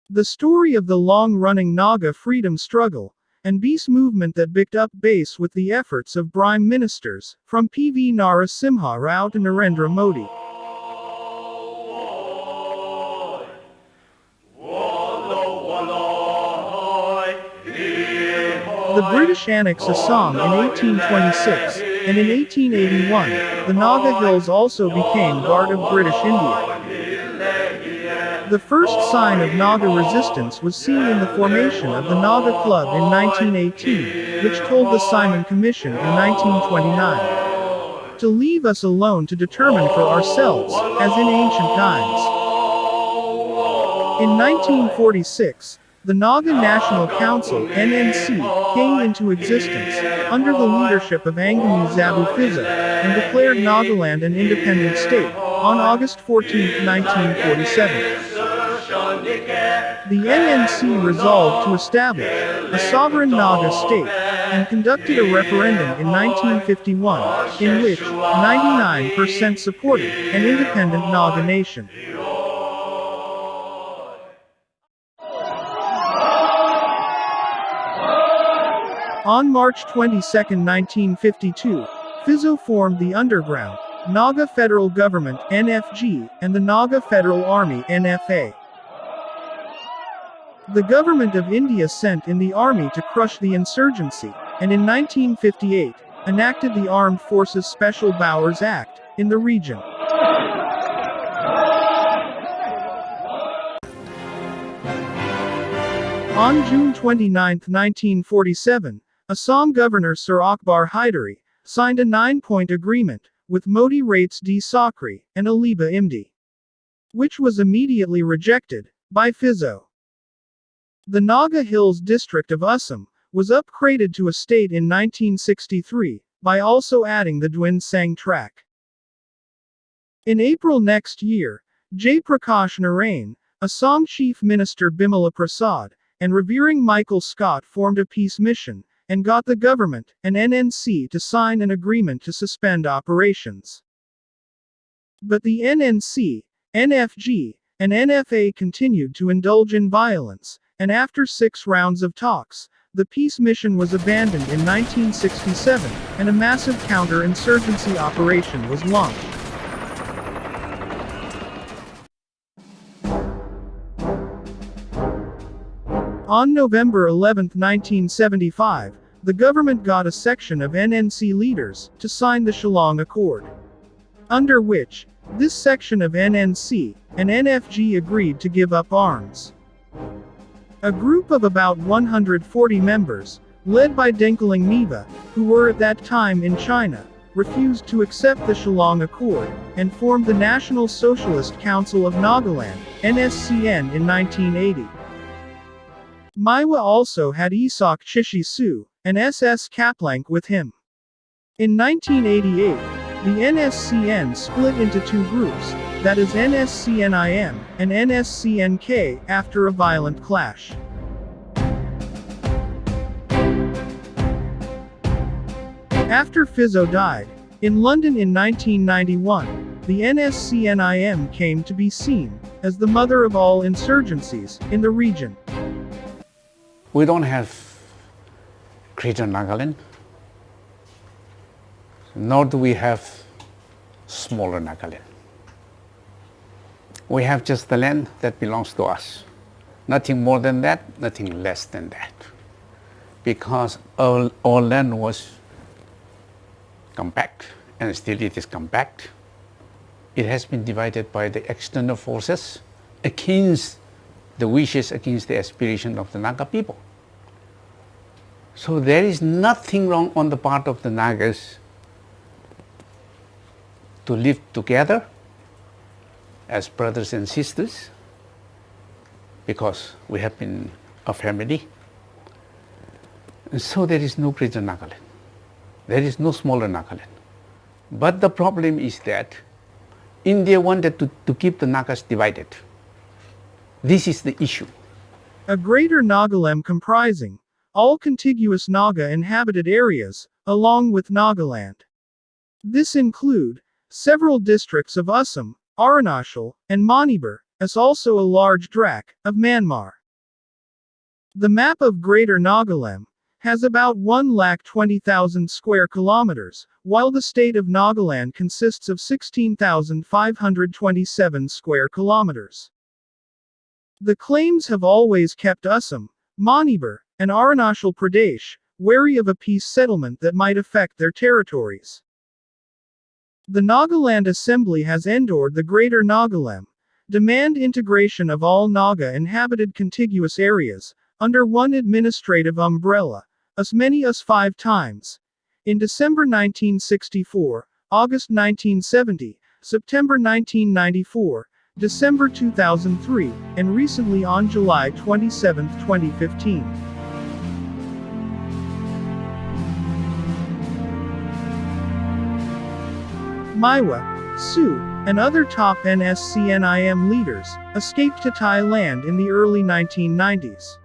The story of the long-running Naga freedom struggle and peace movement that picked up pace with the efforts of Prime Ministers, from P.V. Narasimha Rao to Narendra Modi. The British annexed Assam in 1826, and in 1881, the Naga Hills also became part of British India. The first sign of Naga resistance was seen in the formation of the Naga Club in 1918, which told the Simon Commission in 1929 to leave us alone to determine for ourselves, as in ancient times. In 1946, the Naga National Council (NNC) came into existence, under the leadership of Angami Zabu Fiza, and declared Nagaland an independent state, on August 14, 1947. The NNC resolved to establish a sovereign Naga state, and conducted a referendum in 1951, in which 99% supported an independent Naga nation. On March 22, 1952, Fizo formed the underground Naga Federal Government (NFG) and the Naga Federal Army (NFA). The Government of India sent in the army to crush the insurgency, and in 1958, enacted the Armed Forces Special Powers Act in the region. On June 29, 1947, Assam Governor Sir Akbar Hydari signed a 9-point agreement with Modi Rates D. Sakri and Aliba Imdi, which was immediately rejected by Fizo. The Naga Hills district of Assam was upgraded to a state in 1963 by also adding the Dwin Sang track. In April next year, Jai Prakash Narain, Assam Chief Minister Bimala Prasad, and revering Michael Scott formed a peace mission, and got the government and NNC to sign an agreement to suspend operations. But the NNC, NFG, and NFA continued to indulge in violence, and after 6 rounds of talks, the peace mission was abandoned in 1967, and a massive counter-insurgency operation was launched. On November 11, 1975, the government got a section of NNC leaders to sign the Shillong Accord, under which this section of NNC and NFG agreed to give up arms. A group of about 140 members, led by Dengkeling Niva, who were at that time in China, refused to accept the Shillong Accord, and formed the National Socialist Council of Nagaland, NSCN, in 1980. Maiwa also had Isak Chishi Su and SS Kaplank with him. In 1988, the NSCN split into 2 groups, that is NSCNIM and NSCNK, after a violent clash. After Fizo died, in London in 1991, the NSCNIM came to be seen as the mother of all insurgencies in the region. We don't have Greater Nagaland, nor do we have smaller Nagaland. We have just the land that belongs to us. Nothing more than that, nothing less than that. Because our land was compact, and still it is compact. It has been divided by the external forces against the wishes, against the aspiration of the Naga people. So there is nothing wrong on the part of the Nagas to live together as brothers and sisters, because we have been a family. And so there is no Greater Nagaland. There is no smaller Nagaland. But the problem is that India wanted to keep the Nagas divided. This is the issue. A Greater Nagaland comprising all contiguous Naga inhabited areas, along with Nagaland. This include several districts of Assam, Arunachal, and Manipur, as also a large tract of Myanmar. The map of Greater Nagaland has about 120,000 square kilometers, while the state of Nagaland consists of 16,527 square kilometers. The claims have always kept Assam, Manipur, and Arunachal Pradesh wary of a peace settlement that might affect their territories. The Nagaland Assembly has endorsed the Greater Nagaland demand integration of all Naga inhabited contiguous areas under one administrative umbrella, as many as 5 times. In December 1964, August 1970, September 1994, December 2003, and recently on July 27, 2015. Maiwa, Su, and other top NSCNIM leaders escaped to Thailand in the early 1990s.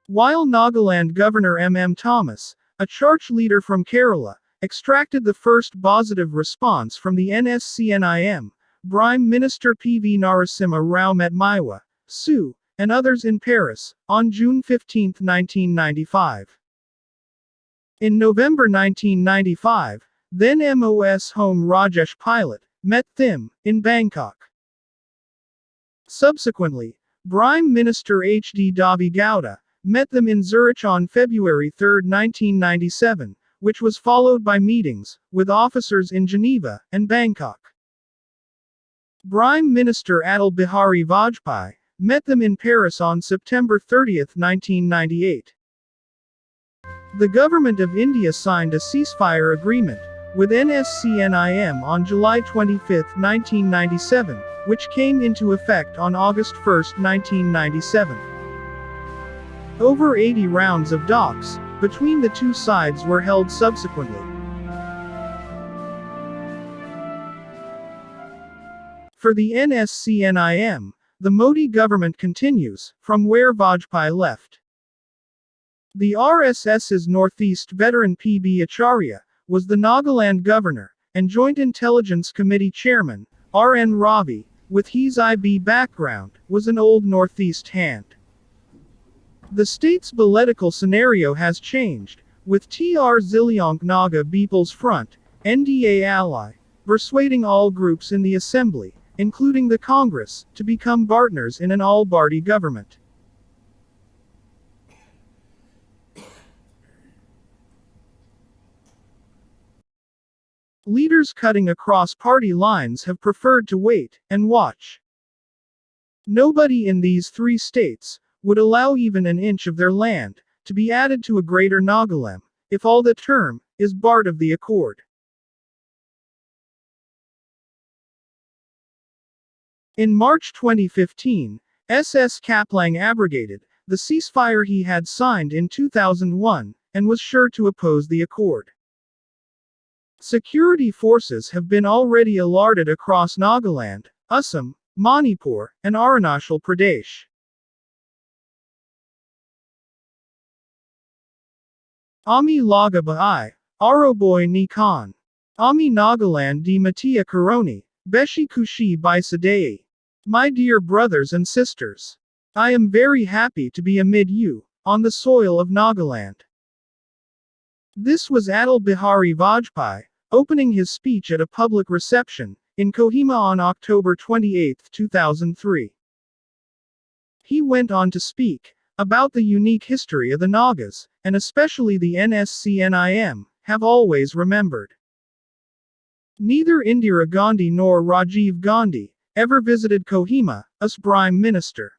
While Nagaland Governor M.M. Thomas, a church leader from Kerala, extracted the first positive response from the NSCNIM, Prime Minister P.V. Narasimha Rao met Maiwa, Su, and others in Paris, on June 15, 1995. In November 1995, then MOS Home Rajesh Pilot met them in Bangkok. Subsequently, Prime Minister H.D. Devi Gowda met them in Zurich on February 3, 1997, which was followed by meetings with officers in Geneva and Bangkok. Prime Minister Atal Bihari Vajpayee met them in Paris on September 30, 1998. The Government of India signed a ceasefire agreement with NSCNIM on July 25, 1997, which came into effect on August 1, 1997. Over 80 rounds of talks between the two sides were held subsequently. For the NSCNIM, the Modi government continues from where Vajpayee left. The RSS's Northeast veteran P.B. Acharya was the Nagaland governor and Joint Intelligence Committee chairman. R.N. Ravi, with his IB background, was an old Northeast hand. The state's political scenario has changed, with TR Zilliang Naga People's Front, NDA ally, persuading all groups in the assembly, including the Congress, to become partners in an all-party government. Leaders cutting across party lines have preferred to wait and watch. Nobody in these 3 states would allow even an inch of their land to be added to a Greater Nagaland, if all the term is part of the accord. In March 2015, SS Kaplang abrogated the ceasefire he had signed in 2001 and was sure to oppose the accord. Security forces have been already alerted across Nagaland, Assam, Manipur, and Arunachal Pradesh. Ami Laga Baai, Aroboy Nikan. Ami Nagaland di Matia Karoni, Beshi Kushi Bai Sadei. My dear brothers and sisters, I am very happy to be amid you, on the soil of Nagaland. This was Atal Bihari Vajpayee, opening his speech at a public reception in Kohima on October 28, 2003. He went on to speak about the unique history of the Nagas, and especially the NSCNIM, have always remembered. Neither Indira Gandhi nor Rajiv Gandhi ever visited Kohima as Prime Minister.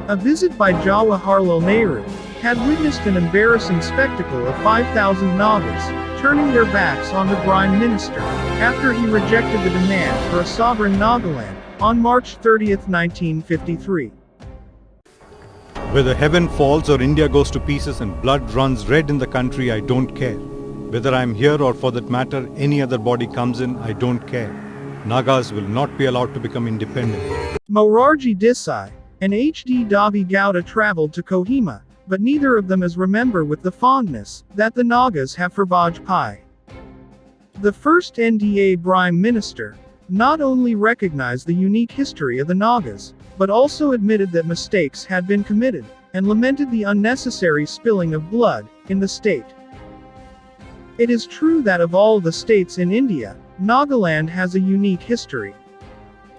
A visit by Jawaharlal Nehru had witnessed an embarrassing spectacle of 5,000 Nagas turning their backs on the Prime Minister after he rejected the demand for a sovereign Nagaland on March 30, 1953. Whether heaven falls or India goes to pieces and blood runs red in the country, I don't care. Whether I'm here or for that matter, any other body comes in, I don't care. Nagas will not be allowed to become independent. Morarji Desai and H.D. Devi Gowda traveled to Kohima, but neither of them is remembered with the fondness that the Nagas have for Vajpayee. The first NDA Prime Minister not only recognized the unique history of the Nagas, but also admitted that mistakes had been committed and lamented the unnecessary spilling of blood in the state. It is true that of all the states in India, Nagaland has a unique history.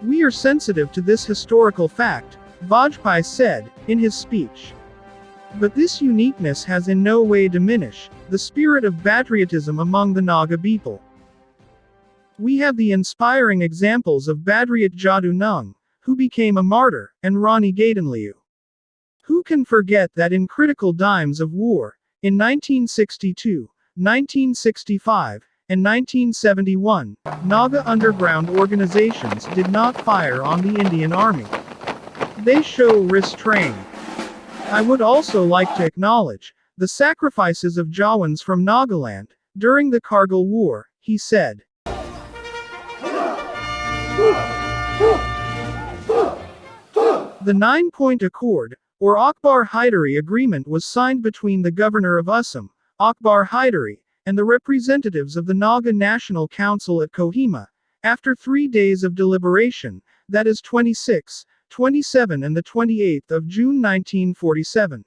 We are sensitive to this historical fact, Vajpayee said in his speech. But this uniqueness has in no way diminished the spirit of patriotism among the Naga people. We have the inspiring examples of Badriat Jadu Nung, who became a martyr, and Rani Gaidinliu. Who can forget that in critical times of war, in 1962, 1965, and 1971, Naga underground organizations did not fire on the Indian Army. They show restraint. I would also like to acknowledge the sacrifices of Jawans from Nagaland during the Kargil War, he said. The 9-point Accord, or Akbar Hydari Agreement, was signed between the governor of Assam, Akbar Hydari, and the representatives of the Naga National Council at Kohima, after 3 days of deliberation, that is 26, 27 and the 28th of June 1947.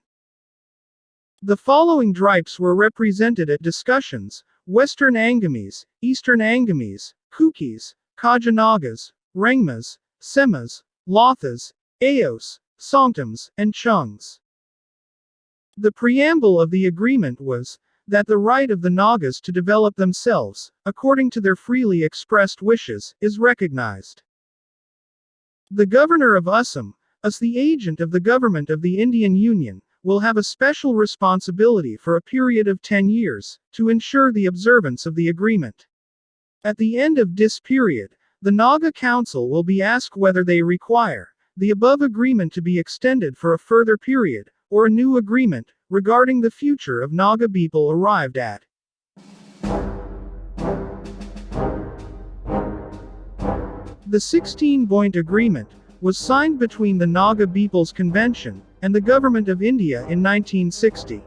The following tribes were represented at discussions: Western Angamis, Eastern Angamis, Kukis, Kajanagas, Rengmas, Semas, Lothas, Ayos, Songtams, and Chungs. The preamble of the agreement was that the right of the Nagas to develop themselves, according to their freely expressed wishes, is recognized. The governor of Assam, as the agent of the government of the Indian Union, will have a special responsibility for a period of 10 years, to ensure the observance of the agreement. At the end of this period, the Naga Council will be asked whether they require the above agreement to be extended for a further period, or a new agreement, regarding the future of Naga people arrived at. The 16-point agreement was signed between the Naga People's Convention and the Government of India in 1960.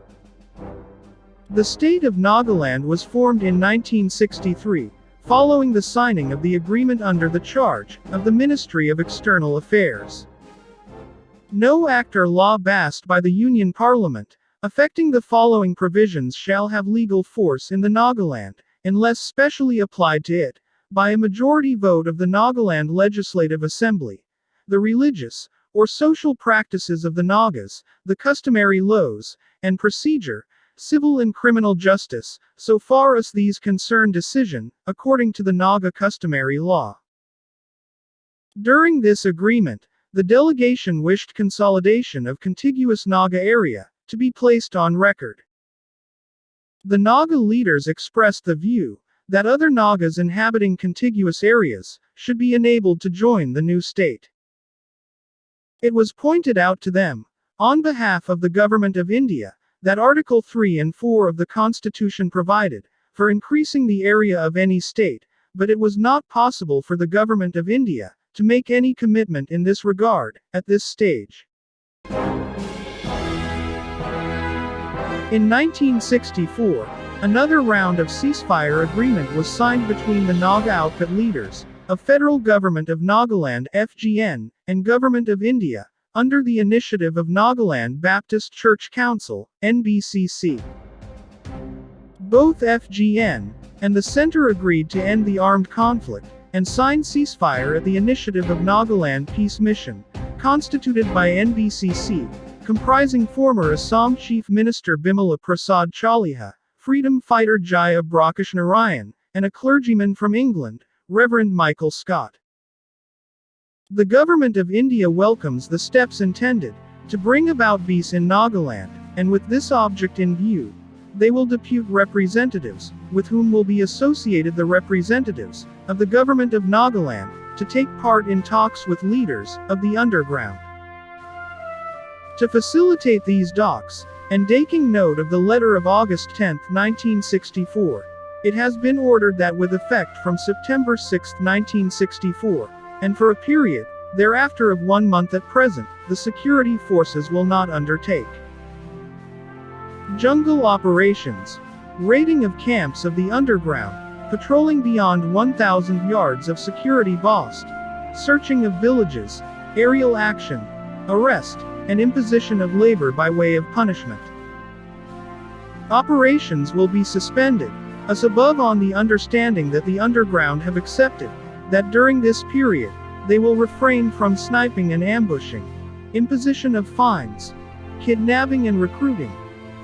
The state of Nagaland was formed in 1963, following the signing of the agreement under the charge of the Ministry of External Affairs. No act or law passed by the Union Parliament affecting the following provisions shall have legal force in the Nagaland, unless specially applied to it by a majority vote of the Nagaland Legislative Assembly: the religious or social practices of the Nagas, the customary laws and procedure, civil and criminal justice, so far as these concern decision, according to the Naga customary law. During this agreement, the delegation wished consolidation of contiguous Naga area to be placed on record. The Naga leaders expressed the view that other Nagas inhabiting contiguous areas should be enabled to join the new state. It was pointed out to them, on behalf of the Government of India, that Article 3 and 4 of the Constitution provided for increasing the area of any state, but it was not possible for the Government of India to make any commitment in this regard at this stage. In 1964, another round of ceasefire agreement was signed between the Naga outfit leaders of Federal Government of Nagaland (FGN) and Government of India, under the initiative of Nagaland Baptist Church Council (NBCC). Both FGN and the Centre agreed to end the armed conflict and sign ceasefire at the initiative of Nagaland Peace Mission, constituted by NBCC, comprising former Assam Chief Minister Bimala Prasad Chaliha, freedom fighter Jaya Prakash Narayan, and a clergyman from England, Reverend Michael Scott. The Government of India welcomes the steps intended to bring about peace in Nagaland, and with this object in view, they will depute representatives, with whom will be associated the representatives of the Government of Nagaland, to take part in talks with leaders of the underground. To facilitate these talks, and taking note of the letter of August 10, 1964, it has been ordered that with effect from September 6, 1964, and for a period thereafter of 1 month at present, the security forces will not undertake jungle operations, raiding of camps of the underground, patrolling beyond 1,000 yards of security post, searching of villages, aerial action, arrest, and imposition of labor by way of punishment. Operations will be suspended, as above on the understanding that the underground have accepted, that during this period, they will refrain from sniping and ambushing, imposition of fines, kidnapping and recruiting,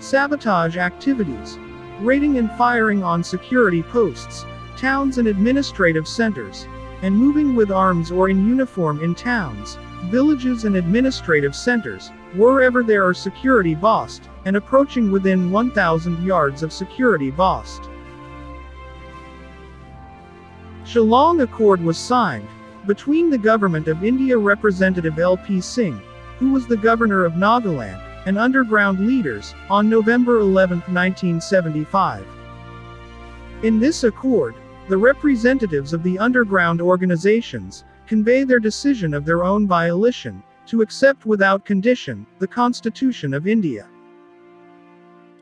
sabotage activities, raiding and firing on security posts, towns and administrative centers, and moving with arms or in uniform in towns, villages and administrative centers, wherever there are security posts, and approaching within 1,000 yards of security post. Shillong Accord was signed between the Government of India Representative L.P. Singh, who was the Governor of Nagaland, and underground leaders, on November 11, 1975. In this accord, the representatives of the underground organizations convey their decision of their own volition to accept without condition the Constitution of India.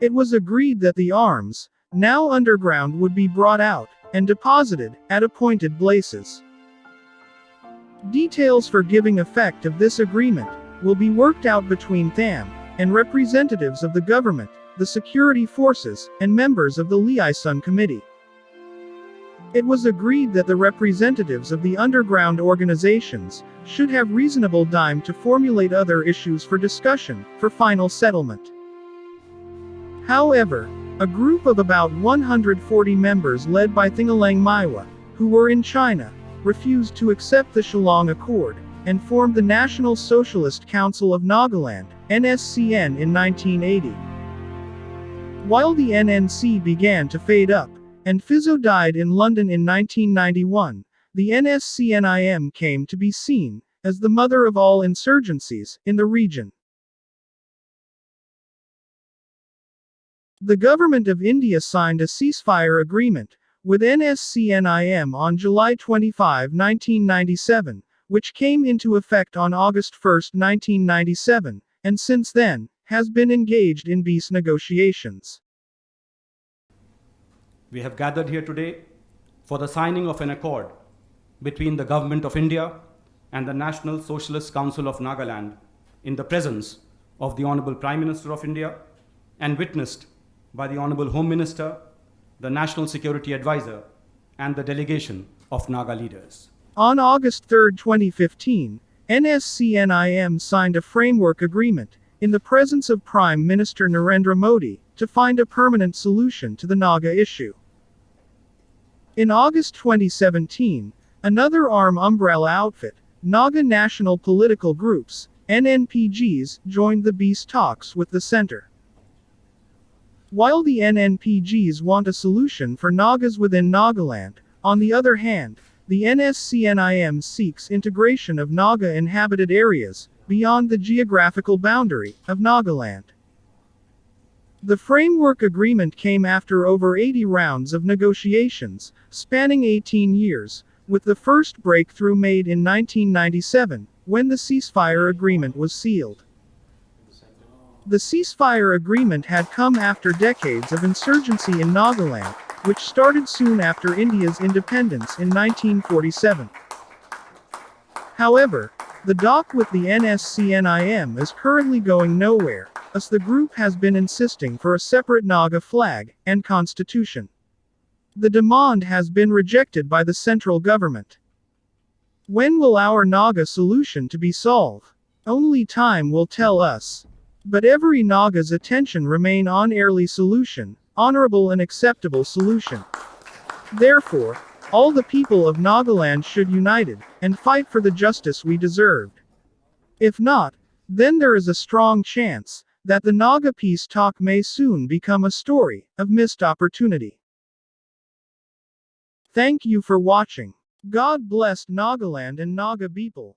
It was agreed that the arms, now underground, would be brought out and deposited at appointed places. Details for giving effect of this agreement will be worked out between them and representatives of the government, the security forces, and members of the liaison committee. It was agreed that the representatives of the underground organizations should have reasonable time to formulate other issues for discussion, for final settlement. However, a group of about 140 members led by Thingalang Maiwa, who were in China, refused to accept the Shillong Accord, and formed the National Socialist Council of Nagaland, NSCN, in 1980. While the NNC began to fade up, and Phizo died in London in 1991, the NSCNIM came to be seen as the mother of all insurgencies in the region. The Government of India signed a ceasefire agreement with NSCNIM on July 25, 1997, which came into effect on August 1, 1997, and since then, has been engaged in peace negotiations. We have gathered here today for the signing of an accord between the Government of India and the National Socialist Council of Nagaland in the presence of the Honorable Prime Minister of India and witnessed by the Honorable Home Minister, the National Security Advisor, and the delegation of Naga leaders. On August 3, 2015, NSCNIM signed a framework agreement in the presence of Prime Minister Narendra Modi to find a permanent solution to the Naga issue. In August 2017, another armed umbrella outfit, Naga National Political Groups, NNPGs, joined the peace talks with the center. While the NNPGs want a solution for Nagas within Nagaland, on the other hand, the NSCNIM seeks integration of Naga inhabited areas beyond the geographical boundary of Nagaland. The framework agreement came after over 80 rounds of negotiations, spanning 18 years, with the first breakthrough made in 1997, when the ceasefire agreement was sealed. The ceasefire agreement had come after decades of insurgency in Nagaland, which started soon after India's independence in 1947. However, the talk with the NSCNIM is currently going nowhere, as the group has been insisting for a separate Naga flag and constitution. The demand has been rejected by the central government. When will our Naga solution to be solved? Only time will tell us. But every Naga's attention remain on early solution, honorable and acceptable solution. Therefore, all the people of Nagaland should united, and fight for the justice we deserved. If not, then there is a strong chance that the Naga peace talk may soon become a story of missed opportunity. Thank you for watching. God bless Nagaland and Naga people.